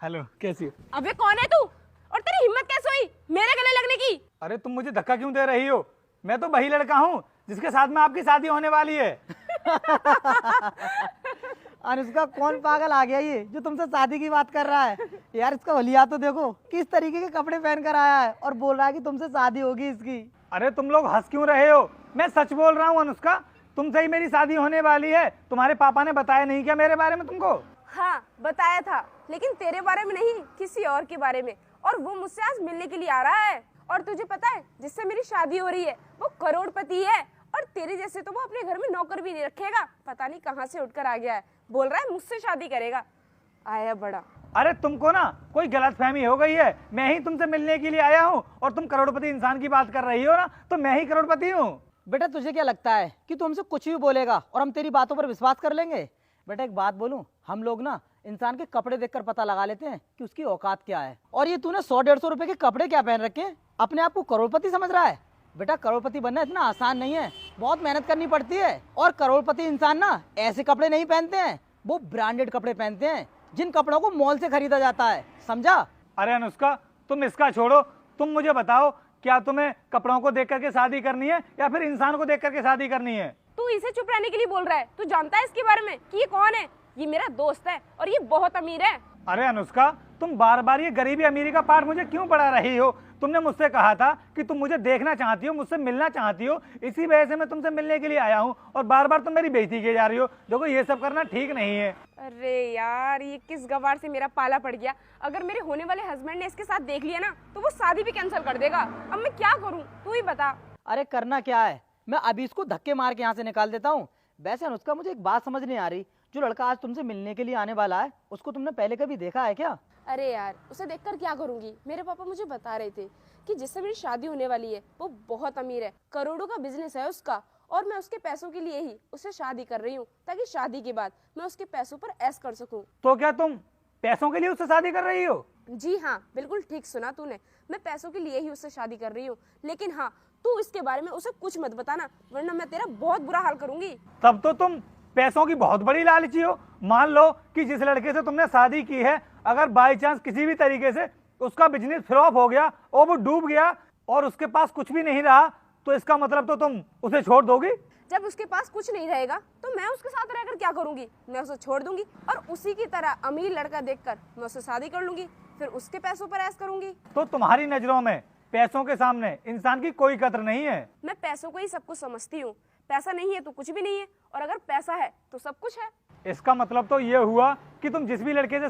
Hello, कैसी हो? अबे कौन है तू? और तेरी हिम्मत कैसे हुई मेरे गले लगने की? अरे तुम मुझे धक्का क्यों दे रही हो? मैं तो वही लड़का हूँ जिसके साथ में आपकी शादी होने वाली है। अनुष्का, कौन पागल आ गया ये जो तुमसे शादी की बात कर रहा है? यार इसका हुलिया तो देखो, किस तरीके के कपड़े पहन कर आया है और बोल रहा है कि तुमसे शादी होगी इसकी। अरे तुम लोग हंस क्यों रहे हो? मैं सच बोल रहा हूँ अनुष्का, तुमसे ही मेरी शादी होने वाली है। तुम्हारे पापा ने बताया नहीं क्या मेरे बारे में तुमको? हाँ बताया था, लेकिन तेरे बारे में नहीं, किसी और के बारे में। और वो मुझसे आज मिलने के लिए आ रहा है। और तुझे पता है जिससे मेरी शादी हो रही है वो करोड़पति है। और तेरे जैसे तो वो अपने घर में नौकर भी नहीं रखेगा। पता नहीं कहाँ से उठकर आ गया है, बोल रहा है मुझसे शादी करेगा। आया बड़ा। अरे तुमको ना कोई गलतफहमी हो गई है। मैं ही तुमसे मिलने के लिए आया हूँ और तुम करोड़पति इंसान की बात कर रही हो ना, तो मैं ही करोड़पति हूँ। बेटा तुझे क्या लगता है कि तू हमसे कुछ भी बोलेगा और हम तेरी बातों पर विश्वास कर लेंगे? बेटा एक बात बोलूं, हम लोग ना इंसान के कपड़े देखकर पता लगा लेते हैं कि उसकी औकात क्या है। और ये तूने 100-150 रुपए के कपड़े क्या पहन रखे हैं? अपने आप को करोड़पति समझ रहा है? बेटा करोड़पति बनना इतना आसान नहीं है, बहुत मेहनत करनी पड़ती है। और करोड़पति इंसान ना ऐसे कपड़े नहीं पहनते हैं, वो ब्रांडेड कपड़े पहनते हैं जिन कपड़ों को मॉल से खरीदा जाता है, समझा? अरे अनुष्का, तुम इसका छोड़ो, तुम मुझे बताओ, क्या तुम्हें कपड़ों को देख करके शादी करनी है या फिर इंसान को देख करके शादी करनी है? तू इसे चुप रहने के लिए बोल रहा है? तू जानता है इसके बारे में कि ये कौन है? ये मेरा दोस्त है और ये बहुत अमीर है। अरे अनुष्का, तुम बार बार ये गरीबी अमीरी का पाठ मुझे क्यों पढ़ा रही हो? तुमने मुझसे कहा था कि तुम मुझे देखना चाहती हो, मुझसे मिलना चाहती हो, इसी वजह से मैं तुमसे मिलने के लिए आया हूँ। और बार बार तुम मेरी बेइज्जती किए जा रही हो। देखो ये सब करना ठीक नहीं है। अरे यार, ये किस गवार से मेरा पाला पड़ गया। अगर मेरे होने वाले हस्बैंड ने इसके साथ देख लिया ना तो वो शादी भी कैंसिल कर देगा। अब मैं क्या करूँ, तू ही बता। अरे करना क्या है, मैं अभी इसको धक्के मार के यहाँ से निकाल देता हूँ। वैसे अनुष्का, मुझे एक बात समझ नहीं आ रही, जो लड़का आज तुमसे मिलने के लिए आने वाला है उसको तुमने पहले कभी देखा है क्या? अरे यार, उसे देखकर क्या करूंगी। मेरे पापा मुझे बता रहे थे कि जिससे मेरी शादी होने वाली है वो बहुत अमीर है, करोड़ों का बिजनेस है उसका। और मैं उसके पैसों के लिए ही उससे शादी कर रही हूँ, ताकि शादी के बाद मैं उसके पैसों पर ऐश कर सकूं। तो क्या तुम पैसों के लिए उससे शादी कर रही हो? जी हाँ, बिल्कुल ठीक सुना तूने। मैं पैसों के लिए ही उससे शादी कर रही हूँ। लेकिन हाँ, तू इसके बारे में उसे कुछ मत बताना, वरना मैं तेरा बहुत बुरा हाल करूंगी। तब तो तुम पैसों की बहुत बड़ी लालची हो। मान लो कि जिस लड़के से तुमने शादी की है, अगर बाई चांस किसी भी तरीके से उसका बिजनेस फ्लॉप हो गया और वो डूब गया और उसके पास कुछ भी नहीं रहा, तो इसका मतलब तो तुम उसे छोड़ दोगी? जब उसके पास कुछ नहीं रहेगा तो मैं उसके साथ रहकर क्या करूंगी? मैं उसे छोड़ दूंगी और उसी की तरह अमीर लड़का देखकर मैं उससे शादी कर लूंगी, फिर उसके पैसों पर ऐश करूंगी। तो तुम्हारी नजरों में पैसों के सामने इंसान की कोई कद्र नहीं है? मैं पैसों को ही सब कुछ समझती हूँ। पैसा नहीं है तो कुछ भी नहीं है, और अगर पैसा है तो सब कुछ है। इसका मतलब तो ये हुआ कि तुम जिस भी लड़के से